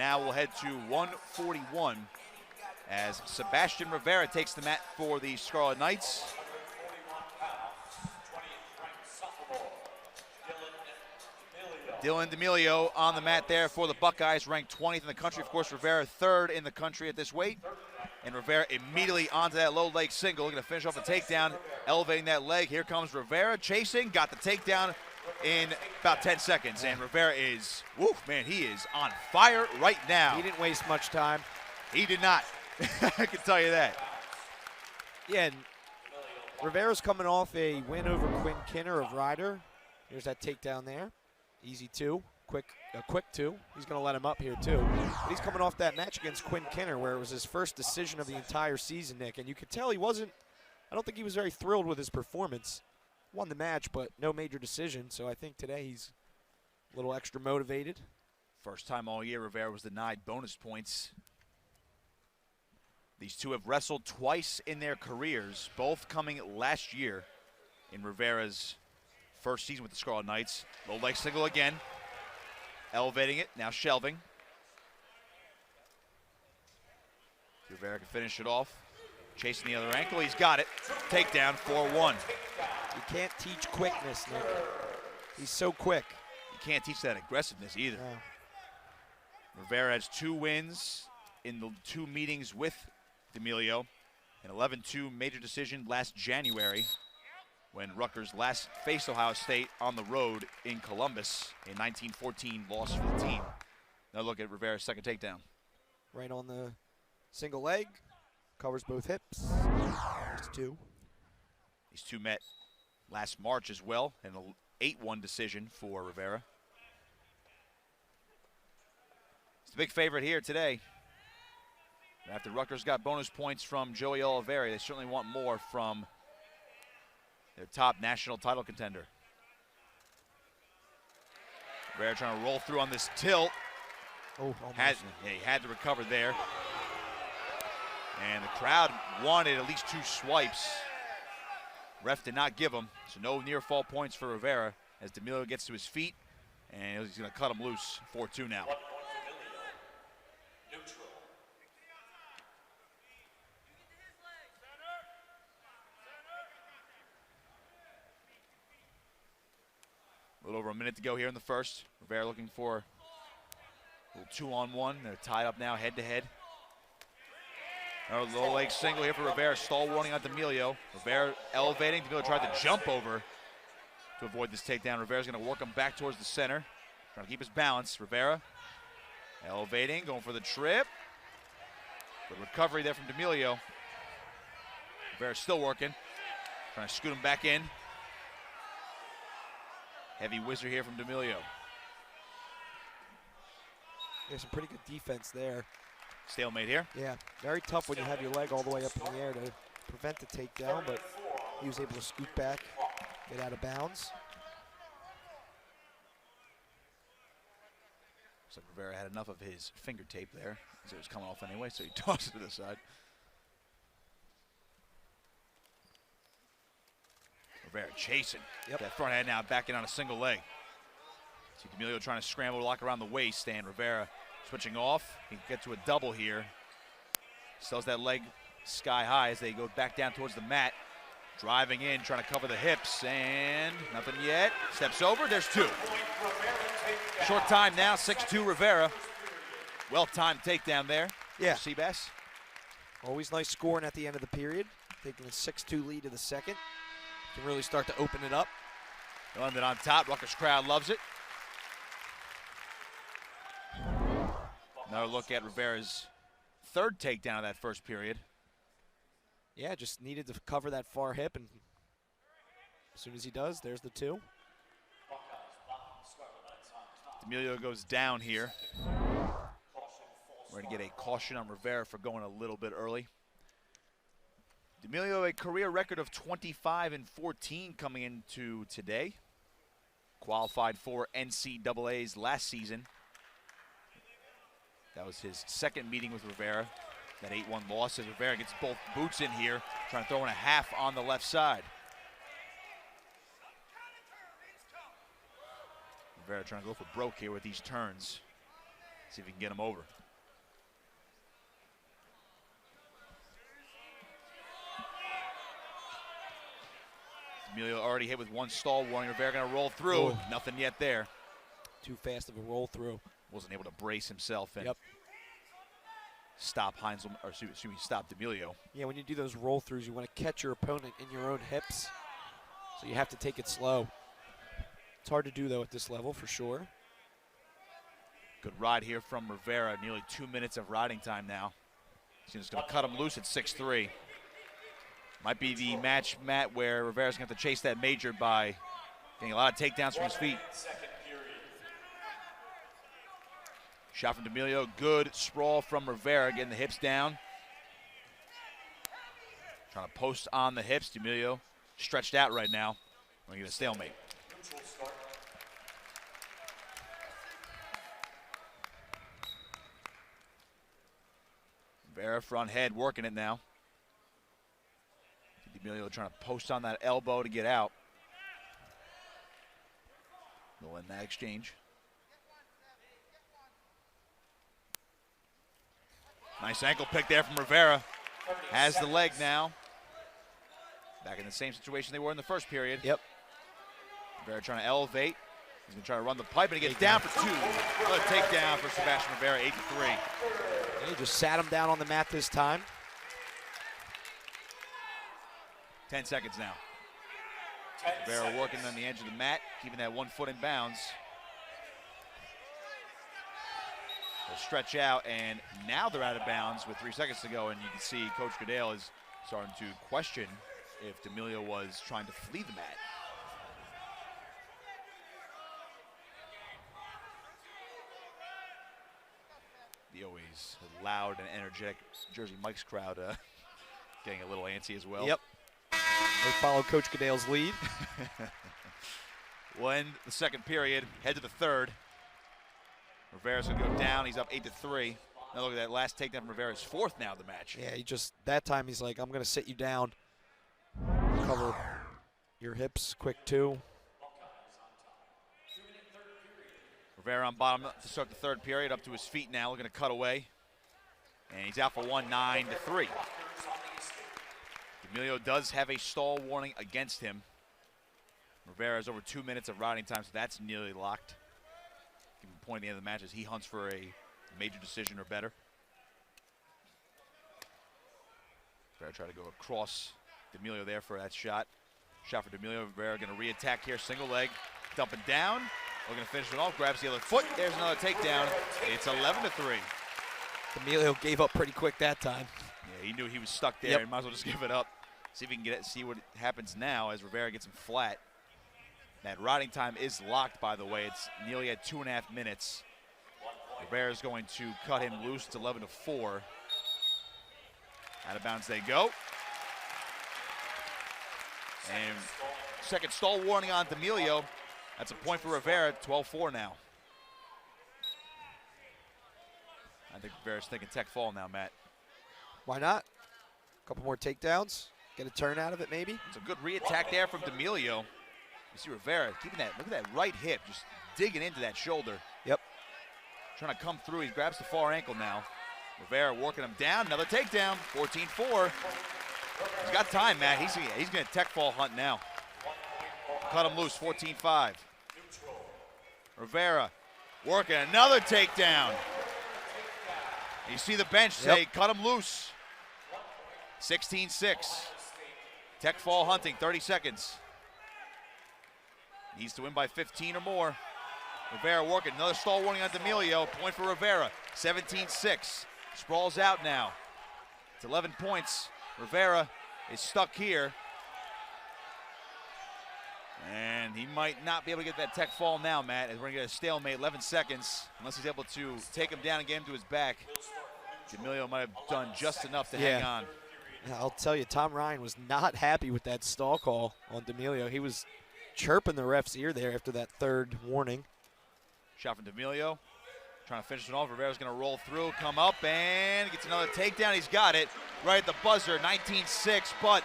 now we'll head to 141 as Sebastian Rivera takes the mat for the Scarlet Knights. Dylan D'Amelio on the mat there for the Buckeyes, ranked 20th in the country. Of course, Rivera 3rd in the country at this weight. And Rivera immediately onto that low leg single, going to finish off a takedown, elevating that leg. Here comes Rivera, chasing, got the takedown in about 10 seconds. And Rivera is, woof, man, he is on fire right now. He didn't waste much time. He did not. I can tell you that. Yeah, and Rivera's coming off a win over Quinn Kinner of Ryder. Here's that takedown there. Easy two, quick two. He's going to let him up here too. But he's coming off that match against Quinn Kinner where it was his first decision of the entire season, Nick. And you could tell he wasn't, I don't think he was very thrilled with his performance. Won the match, but no major decision. So I think today he's a little extra motivated. First time all year Rivera was denied bonus points. These two have wrestled twice in their careers, both coming last year in Rivera's first season with the Scarlet Knights. Low leg single again. Elevating it, now shelving. Rivera can finish it off. Chasing the other ankle, he's got it. Takedown, 4-1. You can't teach quickness, Nick. He's so quick. You can't teach that aggressiveness either. No. Rivera has 2 wins in the 2 meetings with D'Amelio. An 11-2 major decision last January, when Rutgers last faced Ohio State on the road in Columbus, a 19-14 loss for the team. Now look at Rivera's second takedown. Right on the single leg, covers both hips. It's 2. These two met last March as well, an 8-1 decision for Rivera. He's the big favorite here today. After Rutgers got bonus points from Joey Oliveira, they certainly want more from their top national title contender. Rivera trying to roll through on this tilt. Oh, he had to recover there. And the crowd wanted at least 2 swipes. Ref did not give him, so no near fall points for Rivera as D'Amelio gets to his feet, and he's going to cut him loose. 4-2 now. A little over a minute to go here in the first. Rivera looking for a little 2-on-1. They're tied up now, head-to-head. Another low leg single here for Rivera. Stall warning on D'Amelio. Rivera elevating. D'Amelio tried to jump over to avoid this takedown. Rivera's going to work him back towards the center. Trying to keep his balance. Rivera elevating, going for the trip. Good recovery there from D'Amelio. Rivera's still working. Trying to scoot him back in. Heavy whizzer here from D'Amelio. There's some pretty good defense there. Stalemate here. Yeah, very tough when you have your leg all the way up in the air to prevent the takedown, but he was able to scoot back, get out of bounds. Looks like Rivera had enough of his finger tape there, as it was coming off anyway, so he tossed it to the side. Rivera chasing. Yep. That front head now backing on a single leg. See D'Amelio trying to scramble to lock around the waist, and Rivera switching off. He can get to a double here. Still has that leg sky high as they go back down towards the mat. Driving in, trying to cover the hips, and nothing yet. Steps over, there's 2. Short time now, 6-2 Rivera. Well-timed takedown there. Yeah. Seabass. Always nice scoring at the end of the period. Taking a 6-2 lead to the second. Can really start to open it up. London on top, Rutgers crowd loves it. Another look at Rivera's 3rd takedown of that first period. Yeah, just needed to cover that far hip, and as soon as he does, there's the 2. D'Amelio goes down here. We're going to get a caution on Rivera for going a little bit early. D'Amelio, a career record of 25-14 coming into today. Qualified for NCAA's last season. That was his 2nd meeting with Rivera. That 8-1 loss as Rivera gets both boots in here, trying to throw in a half on the left side. Rivera trying to go for broke here with these turns. See if he can get him over. D'Amelio already hit with one stall warning. Rivera going to roll through. Ooh. Nothing yet there. Too fast of a roll through. Wasn't able to brace himself and Yep. stop stop D'Amelio. Yeah, when you do those roll throughs, you want to catch your opponent in your own hips. So you have to take it slow. It's hard to do, though, at this level, for sure. Good ride here from Rivera. Nearly 2 minutes of riding time now. He's just going to cut him loose at 6'3". Might be the match, Matt, where Rivera's going to have to chase that major by getting a lot of takedowns from his feet. Shot from D'Amelio. Good sprawl from Rivera, getting the hips down. Trying to post on the hips. D'Amelio stretched out right now. We're going to get a stalemate. Rivera front head working it now. D'Amelio trying to post on that elbow to get out. They'll end that exchange. Nice ankle pick there from Rivera. Has the leg now. Back in the same situation they were in the first period. Yep. Rivera trying to elevate. He's going to try to run the pipe, and he gets down for 2. Another takedown for Sebastian Rivera, 8-3. He just sat him down on the mat this time. 10 seconds now. Rivera working on the edge of the mat, keeping that 1 foot in bounds. They'll stretch out, and now they're out of bounds with 3 seconds to go, and you can see Coach Goodale is starting to question if D'Amelio was trying to flee the mat. The always loud and energetic Jersey Mike's crowd getting a little antsy as well. Yep. They follow Coach Goodale's lead. We'll end the second period, head to the third. Rivera's going to go down. He's up 8-3. Now look at that last takedown from Rivera's 4th now of the match. Yeah, he just, that time he's like, I'm going to sit you down. Cover your hips quick, too. Rivera on bottom to start the third period, up to his feet now, looking to cut away. And he's out for 1, 9-3. D'Amelio does have a stall warning against him. Rivera has over 2 minutes of riding time, so that's nearly locked. Give him a point at the end of the match as he hunts for a major decision or better. Rivera try to go across D'Amelio there for that shot. Shot for D'Amelio. Rivera going to re-attack here, single leg, dumping down. We're going to finish it off, grabs the other foot. There's another takedown. It's 11-3. D'Amelio gave up pretty quick that time. Yeah, he knew he was stuck there. Yep. He might as well just give it up. See if he can get it, see what happens now as Rivera gets him flat. That riding time is locked, by the way. It's nearly at 2.5 minutes. Rivera's going to cut him loose. It's 11-4. Out of bounds they go. And second stall warning on D'Amelio. That's a point for Rivera, 12-4 now. I think Rivera's thinking tech fall now, Matt. Why not? A couple more takedowns. Get a turn out of it, maybe. It's a good re-attack there from D'Amelio. You see Rivera keeping that, look at that right hip, just digging into that shoulder. Yep. Trying to come through, he grabs the far ankle now. Rivera working him down, another takedown, 14-4. He's got time, Matt. He's going to tech fall hunt now. Cut him loose, 14-5. Rivera working another takedown. You see the bench say, cut him loose. 16-6. Tech fall hunting, 30 seconds. Needs to win by 15 or more. Rivera working, another stall warning on D'Amelio. Point for Rivera, 17-6. Sprawls out now. It's 11 points. Rivera is stuck here. And he might not be able to get that tech fall now, Matt, as we're going to get a stalemate, 11 seconds, unless he's able to take him down and get him to his back. D'Amelio might have done just enough to hang on. I'll tell you, Tom Ryan was not happy with that stall call on D'Amelio. He was chirping the ref's ear there after that third warning. Shot from D'Amelio, trying to finish it off. Rivera's going to roll through, come up, and gets another takedown. He's got it right at the buzzer, 19-6, but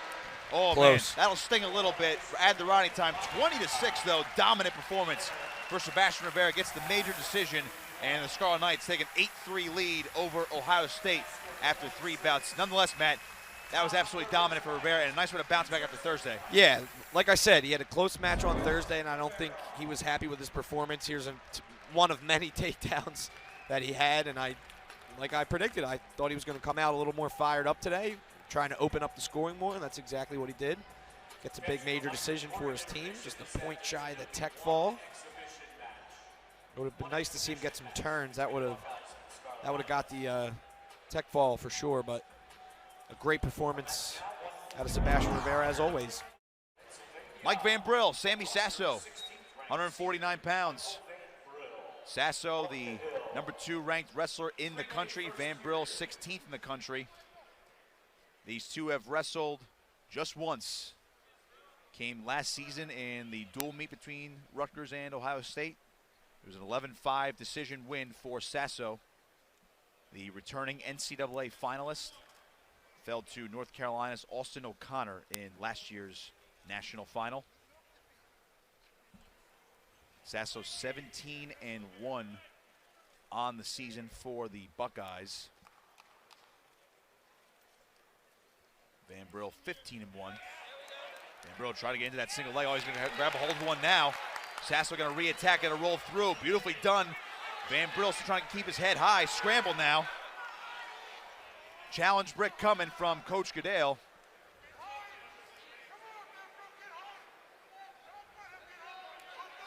oh, close. Man, that'll sting a little bit. Add the riding time, 20-6 though, dominant performance for Sebastian Rivera. Gets the major decision And the Scarlet Knights take an 8-3 lead over Ohio State after 3 bouts. Nonetheless, Matt, that was absolutely dominant for Rivera and a nice way to bounce back after Thursday. Yeah, like I said, he had a close match on Thursday, and I don't think he was happy with his performance. Here's one of many takedowns that he had, and like I predicted, I thought he was going to come out a little more fired up today, trying to open up the scoring more, and that's exactly what he did. Gets a big major decision for his team, just a point shy of the tech fall. It would have been nice to see him get some turns. That would have got the tech fall for sure, but a great performance out of Sebastian Rivera as always. Mike Van Brill, Sammy Sasso, 149 pounds. Sasso, the #2 ranked wrestler in the country. Van Brill, 16th in the country. These two have wrestled just once. Came last season in the dual meet between Rutgers and Ohio State. It was an 11-5 decision win for Sasso, the returning NCAA finalist. Fell to North Carolina's Austin O'Connor in last year's national final. Sasso 17-1 on the season for the Buckeyes. Van Brill 15-1. Van Brill trying to get into that single leg. Oh, he's going to grab a hold of one now. Sasso going to re-attack and roll through. Beautifully done. Van Brill still trying to keep his head high. Scramble now. Challenge brick coming from Coach Goodale.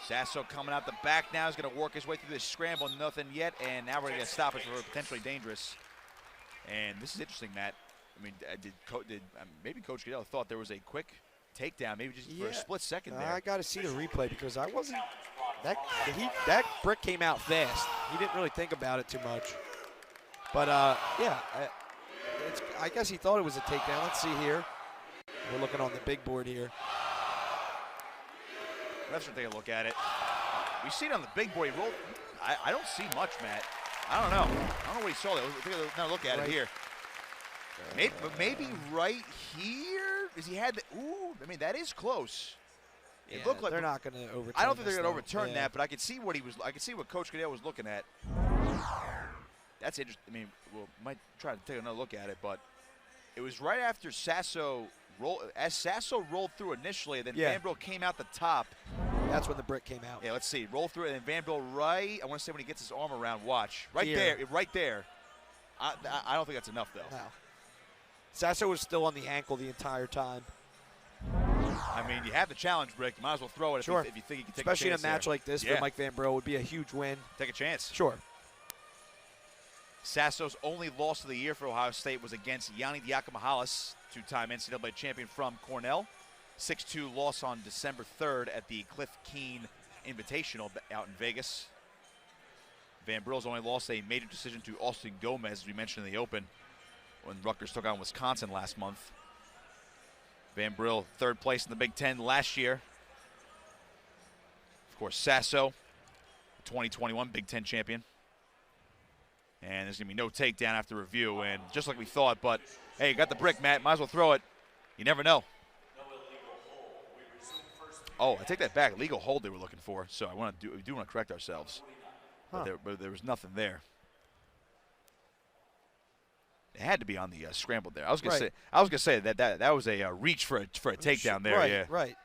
Sasso coming out the back now. He's going to work his way through this scramble. Nothing yet. And now we're going to stop it for potentially dangerous. And this is interesting, Matt. I mean, maybe Coach Goodale thought there was a quick takedown, maybe just for a split second there. I got to see the replay because I wasn't. That brick came out fast. He didn't really think about it too much. But yeah, I guess he thought it was a takedown. Let's see here. We're looking on the big board here. Let's take a look at it. We see it on the big board. He rolled. I don't see much, Matt. I don't know. I don't know what he saw there. Take another look at it here. Maybe right here. Is he had the? Ooh, I mean that is close. It looked like they're not going to overturn. I don't think they're going to overturn that, but I could see what he was. I could see what Coach Goodale was looking at. That's interesting. I mean, we might try to take another look at it, but it was right after Sasso rolled. As Sasso rolled through initially, then Van Brill came out the top. That's when the brick came out. Yeah, let's see. Roll through it, and then Van Brill right. I want to say when he gets his arm around. Watch right there. Right there. I don't think that's enough though. No. Sasso was still on the ankle the entire time. I mean, you have the challenge brick. You might as well throw it if you think you can take a chance. Especially in a match like this for Mike Van Brill would be a huge win. Take a chance. Sure. Sasso's only loss of the year for Ohio State was against Yanni Diakomahalis, two-time NCAA champion from Cornell. 6-2 loss on December 3rd at the Cliff Keen Invitational out in Vegas. Van Brill's only lost a major decision to Austin Gomez, as we mentioned in the Open, when Rutgers took on Wisconsin last month. Van Brill, 3rd place in the Big Ten last year. Of course, Sasso, 2021 Big Ten champion. And there's going to be no takedown after review, and just like we thought, but hey, you got the brick, Matt. Might as well throw it. You never know. Oh, I take that back. Legal hold they were looking for, so we do want to correct ourselves. But there was nothing there. It had to be on the scramble there. I was gonna say that was a reach for a takedown there. Right, yeah. Right.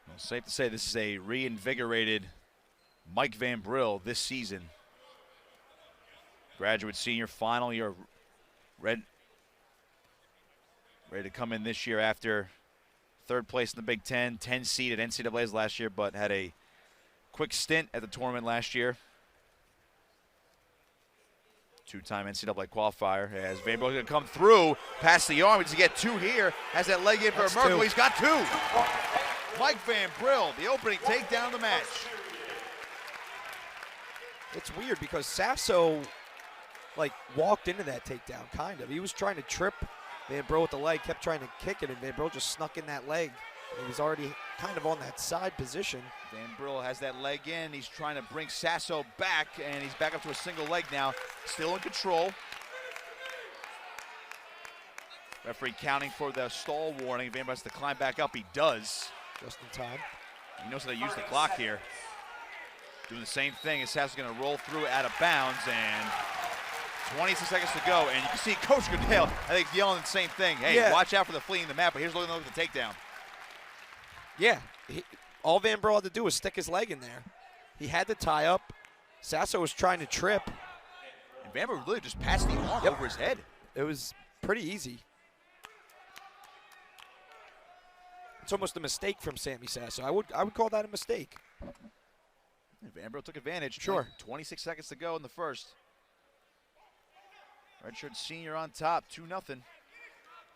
Well, safe to say this is a reinvigorated Mike Van Brill this season. Graduate senior final year, ready to come in this year after 3rd place in the Big Ten, 10 seed at NCAA's last year, but had a quick stint at the tournament last year. 2-time NCAA qualifier. As Van Brill's going to come through, past the arm. Does he get 2 here? Has that leg in for a miracle. He's got 2. Mike Van Brill, the opening takedown of the match. It's weird because Sasso, walked into that takedown, kind of. He was trying to trip Van Brill with the leg, kept trying to kick it, and Van Brill just snuck in that leg. He was already kind of on that side position. Van Brill has that leg in. He's trying to bring Sasso back, and he's back up to a single leg now. Still in control. Referee counting for the stall warning. Van Brill has to climb back up. He does. Just in time. He knows how to use the clock here. Doing the same thing as Sasso's going to roll through out of bounds, and 26 seconds to go. And you can see Coach Goodale, I think, yelling the same thing. Hey, watch out for the fleeing the map, but here's looking over the takedown. Yeah, all Van Brill had to do was stick his leg in there. He had to tie up. Sasso was trying to trip. And Van Brill really just passed the arm over his head. It was pretty easy. It's almost a mistake from Sammy Sasso. I would call that a mistake. Van Brill took advantage. Sure. 26 seconds to go in the first. Redshirt senior on top, 2-0.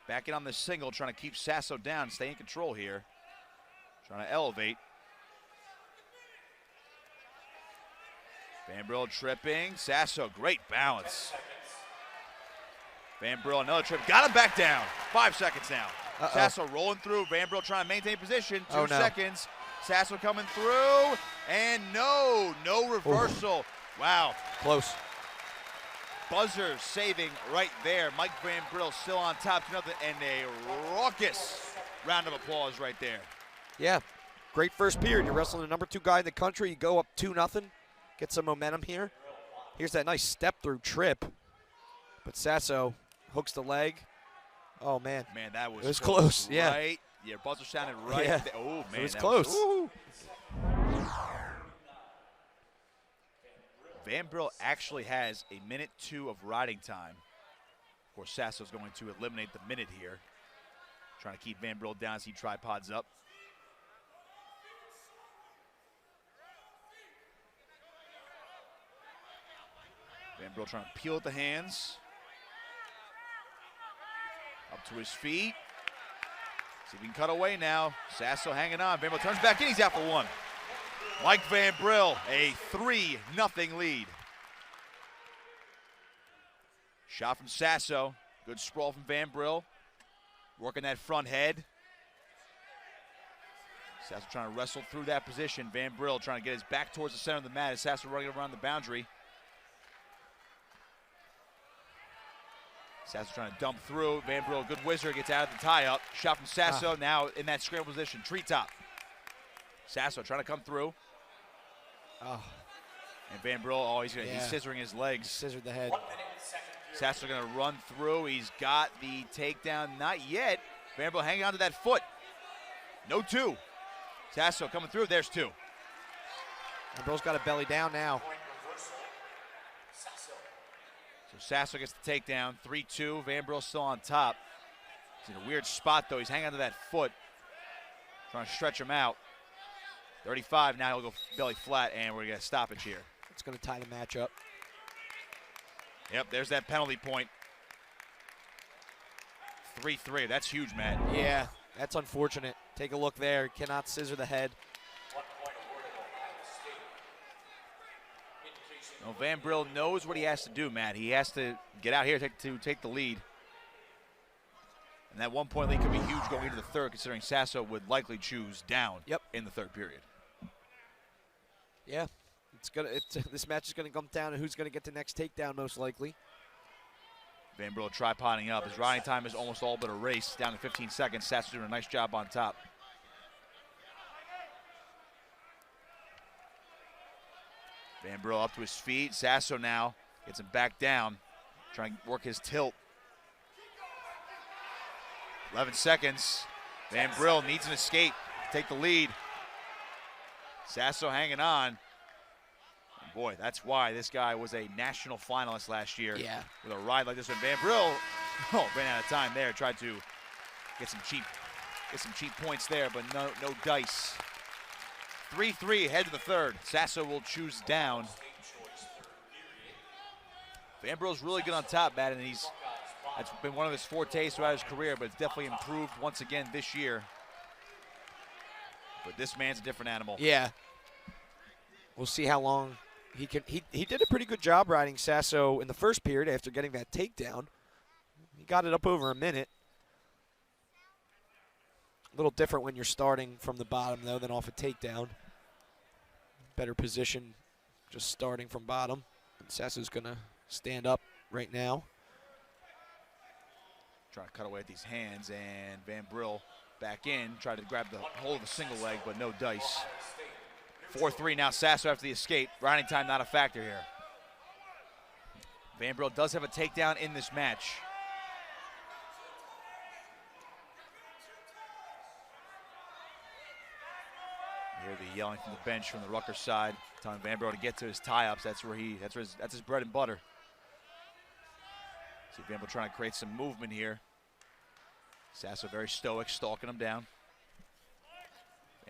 Back in on the single, trying to keep Sasso down, stay in control here. Trying to elevate. Van Brill tripping. Sasso, great balance. Van Brill, another trip. Got him back down. 5 seconds now. Sasso rolling through. Van Brill trying to maintain position. 2 seconds. Sasso coming through. And no reversal. Wow. Close. Buzzer saving right there. Mike Van Brill still on top, 2-0, and a raucous round of applause right there. Yeah, great first period. You're wrestling the number 2 guy in the country. You go up 2-0, get some momentum here. Here's that nice step-through trip. But Sasso hooks the leg. Oh, man. Man, that was, it was close. Yeah. Right. Your buzzer sounded right. Yeah. Oh, man. It was close. Van Brill actually has a 1:02 minute of riding time. Of course, Sasso's going to eliminate the minute here. Trying to keep Van Brill down as he tripods up. Van Brill trying to peel at the hands. Up to his feet. See if he can cut away now. Sasso hanging on. Van Brill turns back in. He's out for 1. Mike Van Brill, a 3-0 lead. Shot from Sasso. Good sprawl from Van Brill. Working that front head. Sasso trying to wrestle through that position. Van Brill trying to get his back towards the center of the mat as Sasso running around the boundary. Sasso trying to dump through. Van Brill, good whizzer, gets out of the tie-up. Shot from Sasso, now in that scramble position. Treetop. Sasso trying to come through. And Van Brill, he's scissoring his legs. Scissored the head. Sasso going to run through. He's got the takedown. Not yet. Van Brill hanging on to that foot. No 2. Sasso coming through. There's 2. Van Brill's got a belly down now. So Sasso gets the takedown. 3-2. Van Brill still on top. He's in a weird spot, though. He's hanging onto that foot. Trying to stretch him out. 35. Now he'll go belly flat, and we're going to get a stoppage here. It's going to tie the match up. Yep, there's that penalty point. 3-3. That's huge, Matt. Yeah, that's unfortunate. Take a look there. Cannot scissor the head. Well, Van Brill knows what he has to do, Matt. He has to get out here to take the lead. And that 1-point lead could be huge going into the third, considering Sasso would likely choose down in the third period. Yeah, this match is going to come down to who's going to get the next takedown most likely. Van Brill tripoding up. His riding time is almost all but a race, down to 15 seconds. Sasso doing a nice job on top. Van Brill up to his feet. Sasso now gets him back down, trying to work his tilt. 11 seconds. Van Brill needs an escape to take the lead. Sasso hanging on. And boy, that's why this guy was a national finalist last year. Yeah. With a ride like this one. Van Brill, ran out of time there. Tried to get some cheap points there, but no dice. 3-3 ahead to the third. Sasso will choose down. Van Brill's really good on top, Matt, and that's been one of his fortes throughout his career, but it's definitely improved once again this year. But this man's a different animal. Yeah. We'll see how long he can. He did a pretty good job riding Sasso in the first period after getting that takedown. He got it up over a minute. A little different when you're starting from the bottom, though, than off a takedown. Better position just starting from bottom. And Sasso's going to stand up right now. Trying to cut away at these hands, and Van Brill back in. Tried to grab the hold of the single leg, but no dice. 4-3 now, Sasso after the escape. Riding time not a factor here. Van Brill does have a takedown in this match. You hear the yelling from the bench from the Rutgers side, telling Van Brill to get to his tie-ups. That's his bread and butter. See Van Brill trying to create some movement here. Sasso very stoic, stalking him down.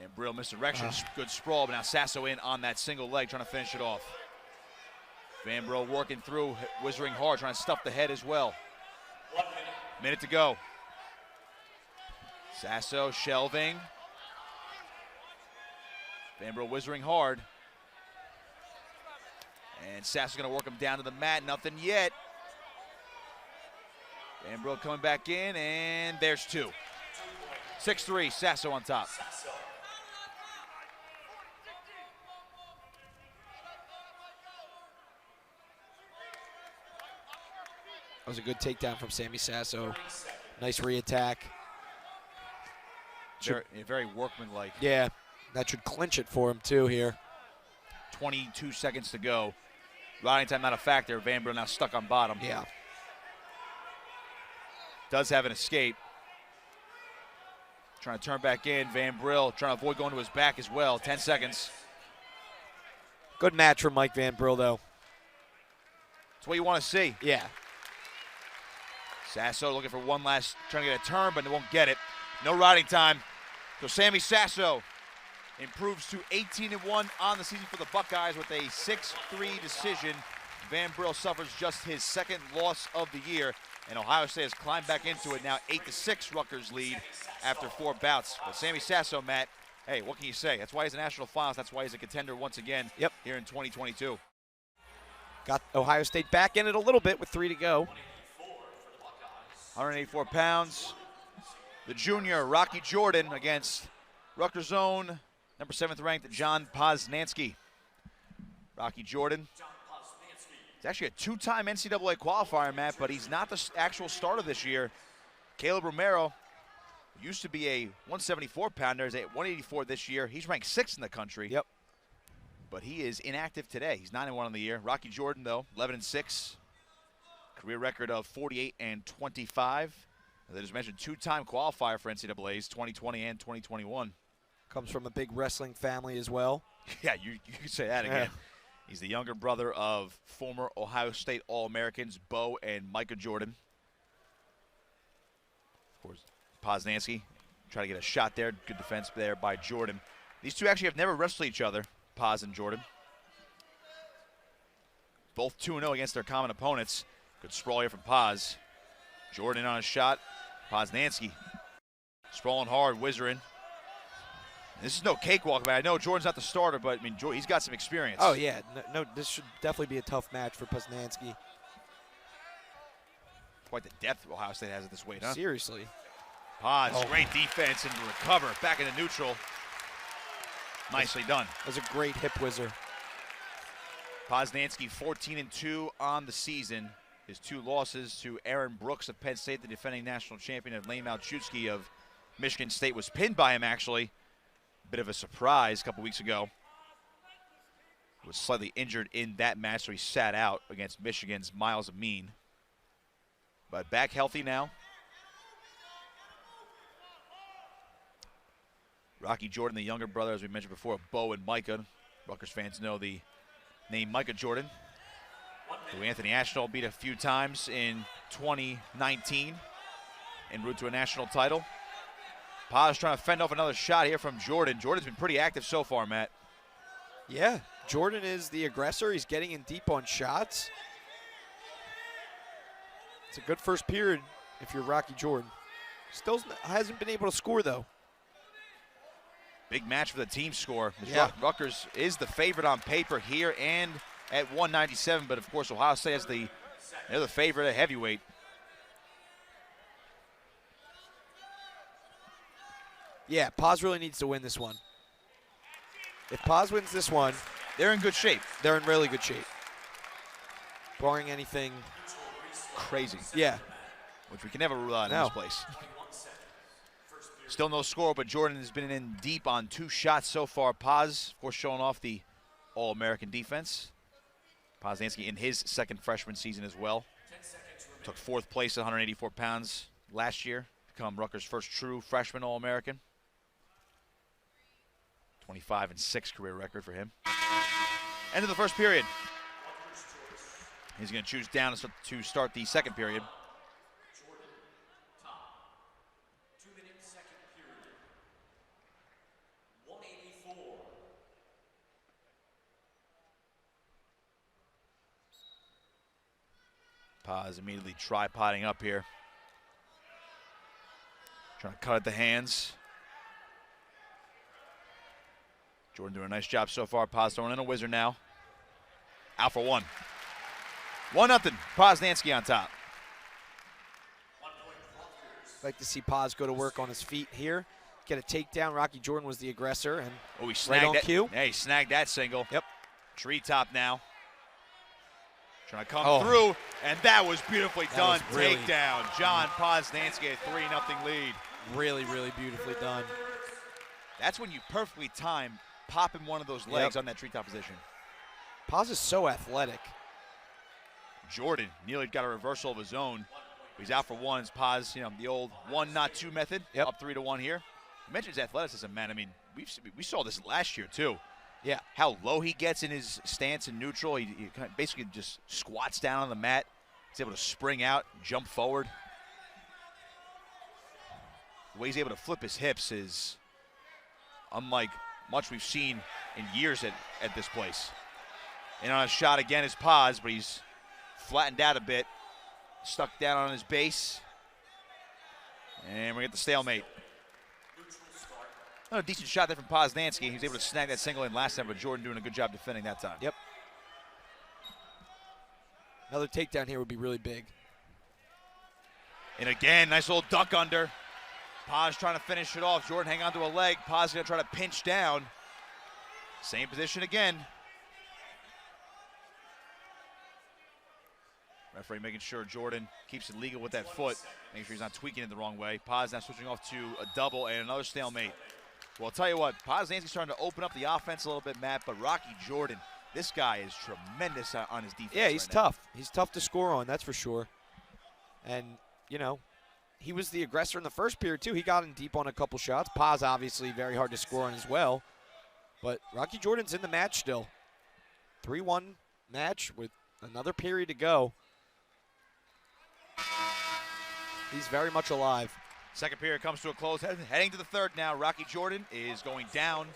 And Brill misdirection, good sprawl, but now Sasso in on that single leg, trying to finish it off. Van Brill working through, whizzing hard, trying to stuff the head as well. Minute to go. Sasso shelving. Van Brill whizzing hard. And Sasso's gonna work him down to the mat, nothing yet. Van Brill coming back in, and there's two. 6-3, Sasso on top. That was a good takedown from Sammy Sasso. Nice re-attack. Very workmanlike. Yeah, that should clinch it for him too here. 22 seconds to go. Riding time not a factor. Van Brill now stuck on bottom. Yeah. Does have an escape. Trying to turn back in. Van Brill trying to avoid going to his back as well. 10 seconds. Good match from Mike Van Brill, though. That's what you want to see. Yeah. Sasso looking for one last, trying to get a turn, but they won't get it. No riding time. So Sammy Sasso improves to 18-1 on the season for the Buckeyes with a 6-3 decision. Van Brill suffers just his second loss of the year, and Ohio State has climbed back into it now. 8-6 Rutgers lead after 4 bouts. But Sammy Sasso, Matt, hey, what can you say? That's why he's a national finalist. That's why he's a contender once again here in 2022. Got Ohio State back in it a little bit with 3 to go. 184 pounds. The junior, Rocky Jordan, against Rutgers' own number 7th ranked John Poznaski. Rocky Jordan. He's actually a 2-time NCAA qualifier, Matt, but he's not the actual starter this year. Caleb Romero used to be a 174-pounder. He's at 184 this year. He's ranked 6th in the country. Yep. But he is inactive today. He's 9-1 on the year. Rocky Jordan, though, 11-6. Career record of 48-25. As I just mentioned, 2-time qualifier for NCAAs, 2020 and 2021. Comes from a big wrestling family as well. Yeah, you can say that again. He's the younger brother of former Ohio State All-Americans Bo and Micah Jordan. Of course, Poznaski try to get a shot there. Good defense there by Jordan. These two actually have never wrestled each other, Poz and Jordan. Both 2-0 against their common opponents. Good sprawl here from Poz. Jordan on a shot. Poznaski sprawling hard, whizzing. This is no cakewalk, man. I know Jordan's not the starter, but I mean, he's got some experience. Oh, yeah. No, this should definitely be a tough match for Poznaski. Quite the depth Ohio State has at this weight, huh? Seriously. Poz, great defense and recover. Back into neutral. Nicely done. That was a great hip whizzer. Poznaski 14-2 on the season. His 2 losses to Aaron Brooks of Penn State, the defending national champion, of Lane Malchewski of Michigan State, was pinned by him, actually. Bit of a surprise a couple weeks ago. Was slightly injured in that match, so he sat out against Michigan's Miles Amin. But back healthy now. Rocky Jordan, the younger brother, as we mentioned before, Bo and Micah. Rutgers fans know the name Micah Jordan, who Anthony Ashton beat a few times in 2019 en route to a national title. Paz trying to fend off another shot here from Jordan. Jordan's been pretty active so far, Matt. Yeah, Jordan is the aggressor. He's getting in deep on shots. It's a good first period if you're Rocky Jordan. Still hasn't been able to score, though. Big match for the team score. Yeah. Rutgers is the favorite on paper here and at 197, but of course Ohio State has they're the favorite at heavyweight. Yeah, Paz really needs to win this one. If Paz wins this one, they're in good shape. They're in really good shape. Barring anything crazy. Yeah. which we can never rule out in this place. Still no score, but Jordan has been in deep on 2 shots so far. Paz, of course, showing off the All-American defense. Poznaski in his second freshman season as well. Took 4th place at 184 pounds last year. Become Rutgers' first true freshman All-American. 25-6 career record for him. End of the first period. He's going to choose down to start the second period. Paz immediately tripoding up here. Trying to cut at the hands. Jordan doing a nice job so far. Paz throwing in a whizzer now. Out for 1. 1-0. Poznaski on top. Like to see Paz go to work on his feet here. Get a takedown. Rocky Jordan was the aggressor. And he snagged right on that. cue. Yeah, he snagged that single. Yep. Treetop now. Trying to come through, and that was beautifully done. Really, takedown. John Poznaski, a 3-0 lead. Really, really beautifully done. That's when you perfectly time popping one of those legs on that treetop position. Paz is so athletic. Jordan nearly got a reversal of his own. He's out for 1. Paz, the old 1, not 2 method. Yep. Up 3-1 here. You mentioned his athleticism, man. I mean, we saw this last year too. Yeah. How low he gets in his stance in neutral. He kind of basically just squats down on the mat. He's able to spring out, jump forward. The way he's able to flip his hips is unlike much we've seen in years at this place. And on a shot again is Paz, but he's flattened out a bit. Stuck down on his base. And we get the stalemate. A decent shot there from Poznaski. He was able to snag that single in last time, but Jordan doing a good job defending that time. Yep. Another takedown here would be really big. And again, nice little duck under. Paz trying to finish it off. Jordan hang on to a leg. Paz going to try to pinch down. Same position again. Referee making sure Jordan keeps it legal with that foot. Making sure he's not tweaking it the wrong way. Paz now switching off to a double and another stalemate. Well, I'll tell you what, Poznaski's starting to open up the offense a little bit, Matt, but Rocky Jordan, this guy is tremendous on his defense. Yeah, he's tough. He's tough to score on, that's for sure. And, he was the aggressor in the first period, too. He got in deep on a couple shots. Paz, obviously, very hard to score on as well. But Rocky Jordan's in the match still. 3-1 match with another period to go. He's very much alive. Second period comes to a close. Heading to the third now. Rocky Jordan is going down.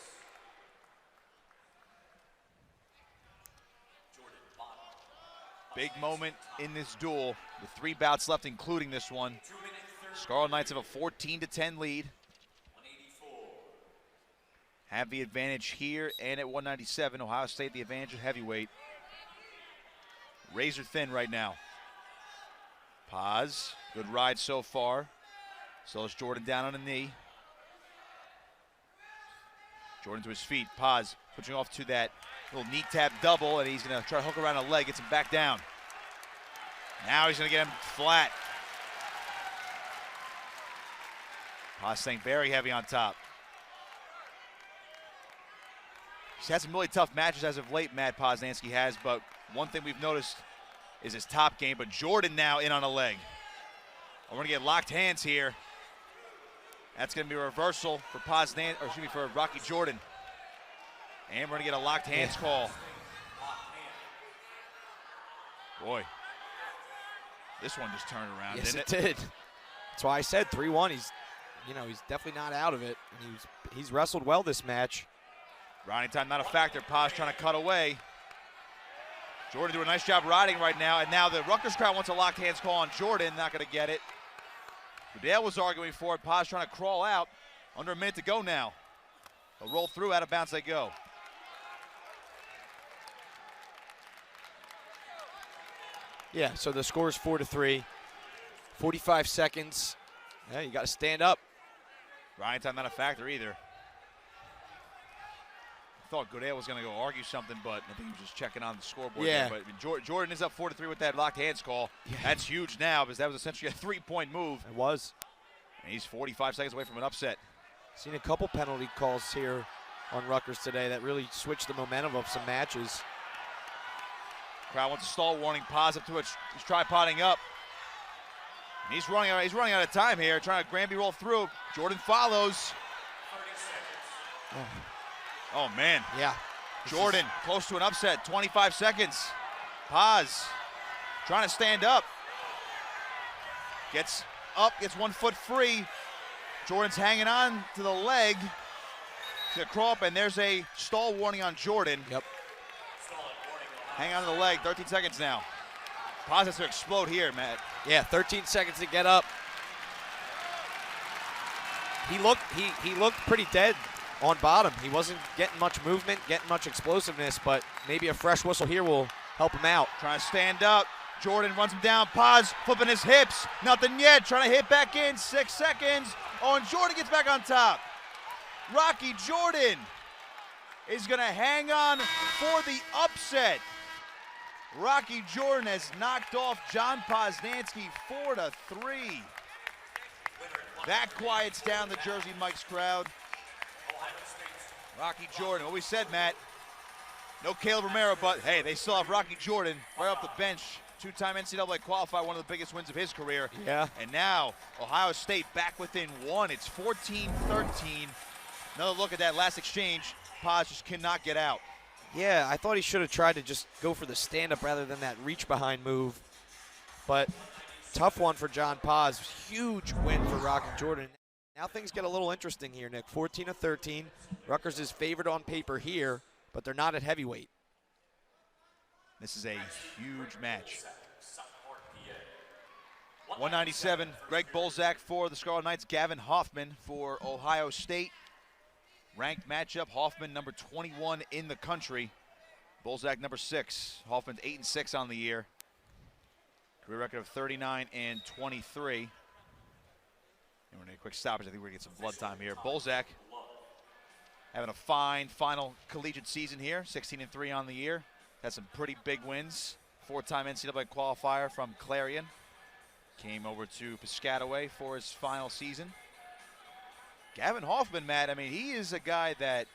Big moment in this duel with 3 bouts left, including this one. Scarlet Knights have a 14-10 lead. Have the advantage here and at 197. Ohio State the advantage at heavyweight. Razor thin right now. Paz, good ride so far. So is Jordan down on a knee. Jordan to his feet. Paz switching off to that little knee tap double, and he's going to try to hook around a leg, gets him back down. Now he's going to get him flat. Paz staying very heavy on top. He's had some really tough matches as of late, Matt Poznaski has, but one thing we've noticed is his top game, but Jordan now in on a leg. We're going to get locked hands here. That's going to be a reversal for for Rocky Jordan. And we're going to get a locked hands call. Boy, this one just turned around, yes, didn't it did. That's why I said 3-1. He's definitely not out of it. And he's wrestled well this match. Riding time not a factor. Paz trying to cut away. Jordan doing a nice job riding right now, and now the Rutgers crowd wants a locked hands call on Jordan. Not going to get it. Goodale was arguing for it. Paz trying to crawl out. Under a minute to go now. They'll roll through, out of bounds they go. Yeah, so the score is 4-3. 45 seconds. Yeah, you got to stand up. Riding time not a factor either. thought Goodale was going to go argue something, but I think he was just checking on the scoreboard. Yeah. There. But Jordan is up 4-3 with that locked hands call. Yeah. That's huge now because that was essentially a 3-point move. It was. And he's 45 seconds away from an upset. Seen a couple penalty calls here on Rutgers today that really switched the momentum of some matches. Crowd wants a stall warning. Paz up to it. He's tripoding up. And he's running out of time here, trying to Granby roll through. Jordan follows. Oh, man. Yeah. Jordan close to an upset, 25 seconds. Paz trying to stand up. Gets up, gets 1 foot free. Jordan's hanging on to the leg. He's gonna crawl up, and there's a stall warning on Jordan. Yep. Hang on to the leg, 13 seconds now. Paz has to explode here, Matt. Yeah, 13 seconds to get up. He looked pretty dead on bottom. He wasn't getting much movement, getting much explosiveness, but maybe a fresh whistle here will help him out. Trying to stand up. Jordan runs him down. Paz flipping his hips. Nothing yet. Trying to hit back in. 6 seconds. Oh, and Jordan gets back on top. Rocky Jordan is going to hang on for the upset. Rocky Jordan has knocked off John Poznaski 4-3. That quiets down the Jersey Mike's crowd. Rocky Jordan, what we said, Matt, no Caleb Romero, but hey, they still have Rocky Jordan right off the bench. Two-time NCAA qualifier, one of the biggest wins of his career. Yeah. And now, Ohio State back within 1. It's 14-13. Another look at that last exchange. Paz just cannot get out. Yeah, I thought he should have tried to just go for the stand-up rather than that reach-behind move. But tough one for John Paz. Huge win for Rocky Jordan. Now things get a little interesting here, Nick. 14-13. Rutgers is favored on paper here, but they're not at heavyweight. This is a huge match. 197, Greg Bulsak for the Scarlet Knights. Gavin Hoffman for Ohio State. Ranked matchup, Hoffman number 21 in the country. Bulsak number 6. Hoffman's 8-6 on the year. Career record of 39-23. And we're going to get a quick stoppage. I think we're going to get some blood time here. Bulsak having a fine final collegiate season here. 16-3 on the year. Had some pretty big wins. 4-time NCAA qualifier from Clarion. Came over to Piscataway for his final season. Gavin Hoffman, Matt, I mean, he is a guy that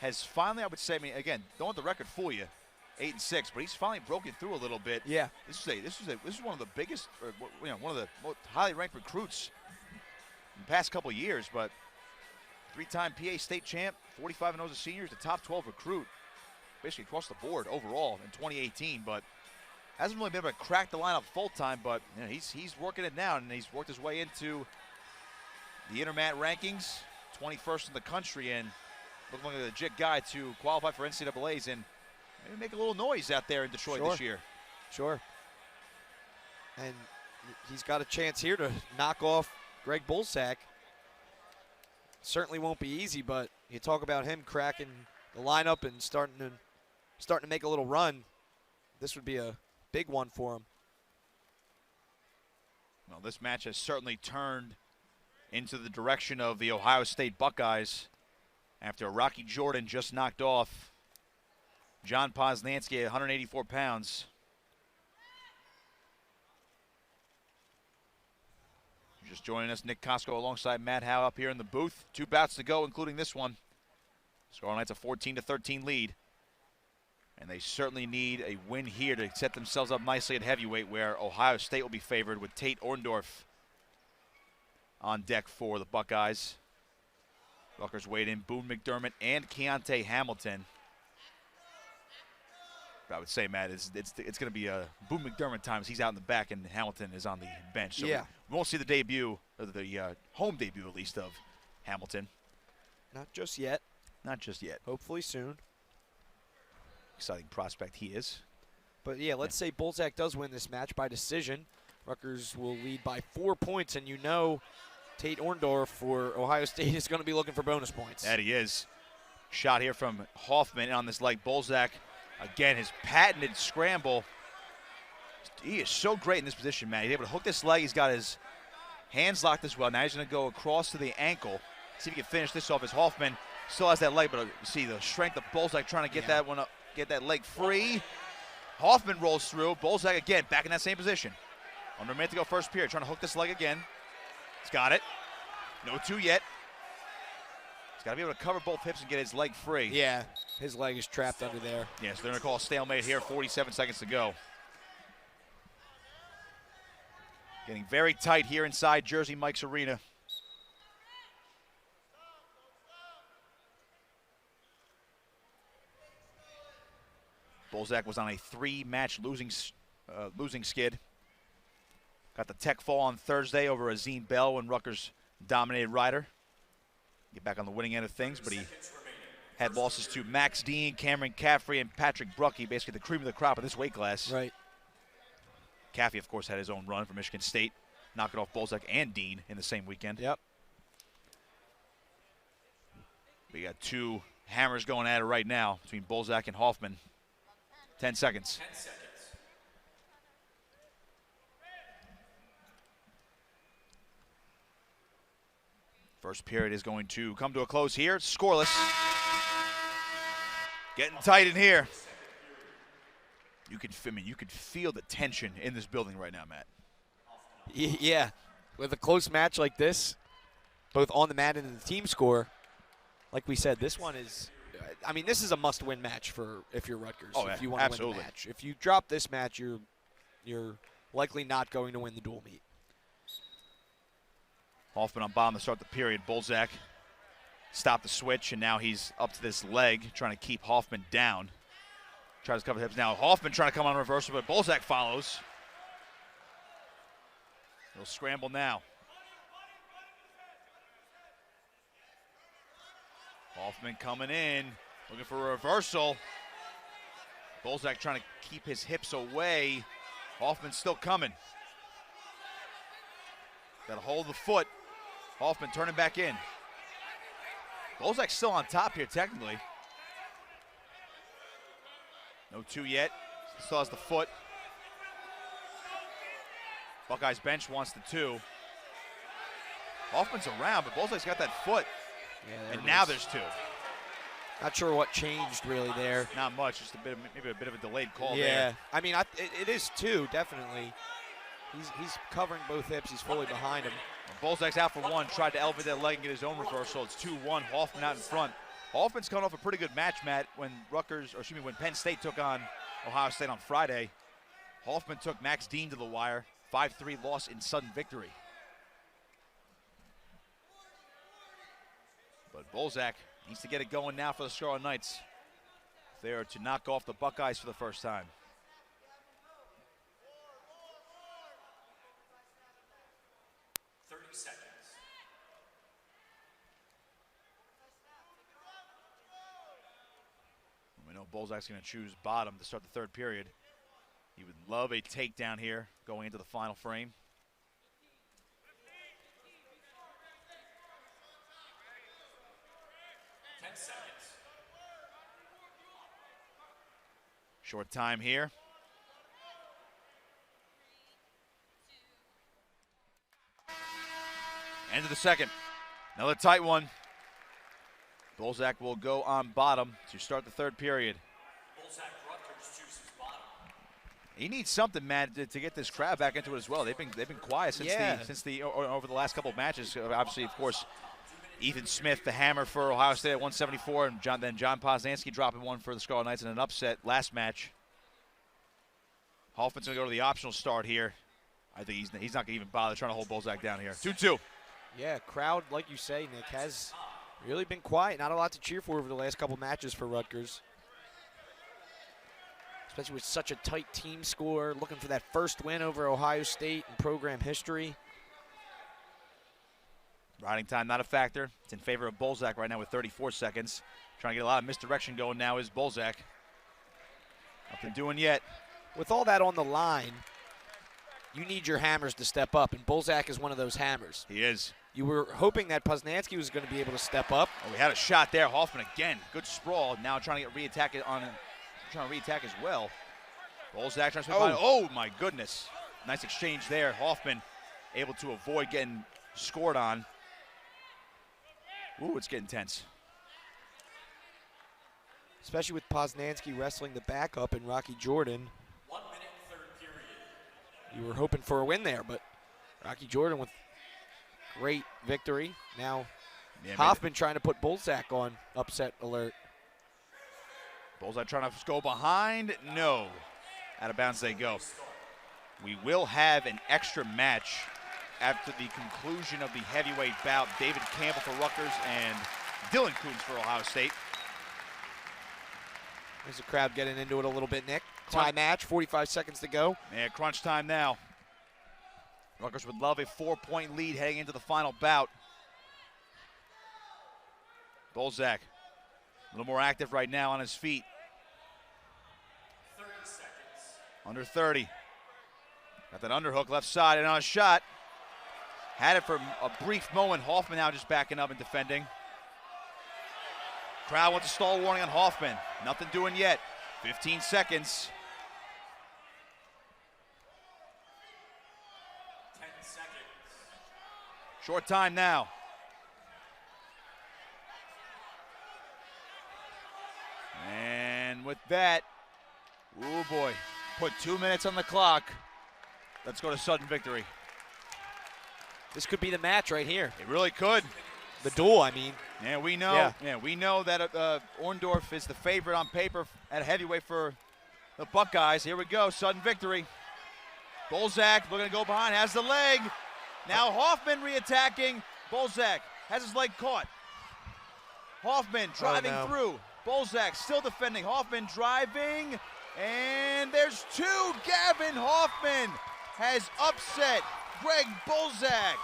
has finally, I would say, I mean, again, don't let the record fool you, 8-6, but he's finally broken through a little bit. Yeah. This is one of the biggest, or, you know, one of the most highly ranked recruits in the past couple of years, but 3-time PA state champ, 45-0 as a senior, is the top 12 recruit, basically across the board overall in 2018, but hasn't really been able to crack the lineup full-time, but you know, he's working it now, and he's worked his way into the Intermat rankings, 21st in the country, and looking like a legit guy to qualify for NCAAs and maybe make a little noise out there in Detroit this year. Sure. And he's got a chance here to knock off Greg Bulsak. Certainly won't be easy, but you talk about him cracking the lineup and starting to make a little run. This would be a big one for him. Well, this match has certainly turned into the direction of the Ohio State Buckeyes after Rocky Jordan just knocked off John Poznaski at 184 pounds. Just joining us, Nick Costco alongside Matt Howe up here in the booth. 2 bouts to go, including this one. Scarlet Knights a 14-13 lead. And they certainly need a win here to set themselves up nicely at heavyweight, where Ohio State will be favored with Tate Orndorff on deck for the Buckeyes. Rutgers weighed in Boone McDermott and Keontae Hamilton. But I would say, Matt, it's going to be a Boone McDermott times. He's out in the back, and Hamilton is on the bench. So yeah. we won't see the debut, or the home debut at least, of Hamilton. Not just yet. Not just yet. Hopefully soon. Exciting prospect he is. But yeah, let's say Bulsak does win this match by decision. Rutgers will lead by 4 points, and you know Tate Orndorff for Ohio State is going to be looking for bonus points. That he is. Shot here from Hoffman on this leg. Bulsak, again, his patented scramble. He is so great in this position, man. He's able to hook this leg. He's got his hands locked as well. Now he's going to go across to the ankle. See if he can finish this off as Hoffman Still has that leg, but you see the strength of Bulsak trying to get that one up, get that leg free. Hoffman rolls through. Bulsak again back in that same position. Under a minute to go, first period, trying to hook this leg again. He's got it. No two yet. He's got to be able to cover both hips and get his leg free. Yeah, his leg is trapped under there. Yeah, so they're going to call a stalemate here, 47 seconds to go. Getting very tight here inside Jersey Mike's Arena. Bulsak was on a 3-match losing skid. Got the tech fall on Thursday over Azine Bell when Rutgers dominated Ryder. Get back on the winning end of things, but he had losses to Max Dean, Cameron Caffrey, and Patrick Bruckey, basically the cream of the crop of this weight class. Right. Caffrey, of course, had his own run for Michigan State, knocking off Bulsak and Dean in the same weekend. Yep. We got two hammers going at it right now between Bulsak and Hoffman. 10 seconds. 10 seconds. First period is going to come to a close here. It's scoreless. Getting tight in here. You can feel the tension in this building right now, Matt. Yeah, with a close match like this, both on the mat and in the team score, like we said, this one is, I mean, this is a must-win match for if you're Rutgers. Oh, if you want to win the match. If you drop this match, you're likely not going to win the dual meet. Hoffman on bottom to start the period. Bulsak stopped the switch, and now he's up to this leg, trying to keep Hoffman down. Tries to cover the hips now. Hoffman trying to come on reversal, but Bulsak follows. He'll scramble now. Hoffman coming in, looking for a reversal. Bulsak trying to keep his hips away. Hoffman's still coming. Got to hold the foot. Hoffman turning back in. Bulsak's still on top here, technically. No two yet. Still has the foot. Buckeyes bench wants the two. Hoffman's around, but Bulsak's got that foot. Yeah, and now there's two. Not sure what changed really there. Not much, just maybe a bit of a delayed call there. Yeah, I mean, it is two, definitely. He's covering both hips. He's fully behind him. Bulsak's out for one. Tried to elevate that leg and get his own reversal. It's 2-1. Hoffman out in front. Hoffman's coming off a pretty good match, Matt, when when Penn State took on Ohio State on Friday. Hoffman took Max Dean to the wire. 5-3 loss in sudden victory. But Bulsak needs to get it going now for the Scarlet Knights. They are to knock off the Buckeyes for the first time. We know Bulsak's going to choose bottom to start the third period. He would love a takedown here going into the final frame. Short time here. End of the second. Another tight one. Bulsak will go on bottom to start the third period. Rutgers chooses bottom. He needs something, man, to get this crowd back into it as well. They've been quiet since over the last couple of matches. Obviously, of course, Ethan Smith, the hammer for Ohio State at 174, and then John Poznaski dropping one for the Scarlet Knights in an upset last match. Hoffman's going to go to the optional start here. I think he's not going to even bother trying to hold Bulsak down here. 2-2. Yeah, crowd, like you say, Nick, has really been quiet. Not a lot to cheer for over the last couple matches for Rutgers. Especially with such a tight team score, looking for that first win over Ohio State in program history. Riding time not a factor. It's in favor of Bulsak right now with 34 seconds. Trying to get a lot of misdirection going now is Bulsak. Nothing doing yet. With all that on the line, you need your hammers to step up, and Bulsak is one of those hammers. He is. You were hoping that Poznaski was going to be able to step up. Oh, we had a shot there. Hoffman again. Good sprawl. Now trying to get trying to reattack as well. Bulsak trying to oh my goodness. Nice exchange there. Hoffman able to avoid getting scored on. Ooh, it's getting tense. especially with Poznaski wrestling the backup and Rocky Jordan. 1 minute, third period. You were hoping for a win there, but Rocky Jordan with great victory. Now Hoffman trying to put Bulsak on upset alert. Bulsak trying to go behind. No. Out of bounds they go. We will have an extra match after the conclusion of the heavyweight bout. David Campbell for Rutgers and Dylan Coons for Ohio State. There's the crowd getting into it a little bit, Nick. Tie match, 45 seconds to go. Yeah, crunch time now. Rutgers would love a 4-point lead heading into the final bout. Bulsak, a little more active right now on his feet. 30 seconds. Under 30. Got that underhook left side and on a shot. Had it for a brief moment. Hoffman now just backing up and defending. Crowd wants a stall warning on Hoffman. Nothing doing yet. 15 seconds. 10 seconds. Short time now. And with that, oh boy, put 2 minutes on the clock. Let's go to sudden victory. This could be the match right here. It really could. The duel, I mean. Yeah, we know. Yeah, we know that Orndorff is the favorite on paper at heavyweight for the Buckeyes. Here we go, sudden victory. Bulsak looking to go behind, has the leg. Now Hoffman re-attacking. Bulsak has his leg caught. Hoffman driving through. Bulsak still defending. Hoffman driving, and there's two. Gavin Hoffman has upset Greg Bulsak.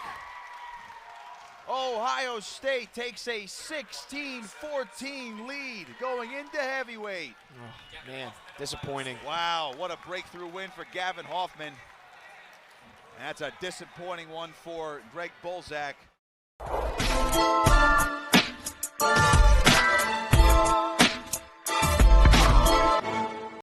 Ohio State takes a 16-14 lead going into heavyweight. Oh, man, disappointing. Wow, what a breakthrough win for Gavin Hoffman. And that's a disappointing one for Greg Bulsak.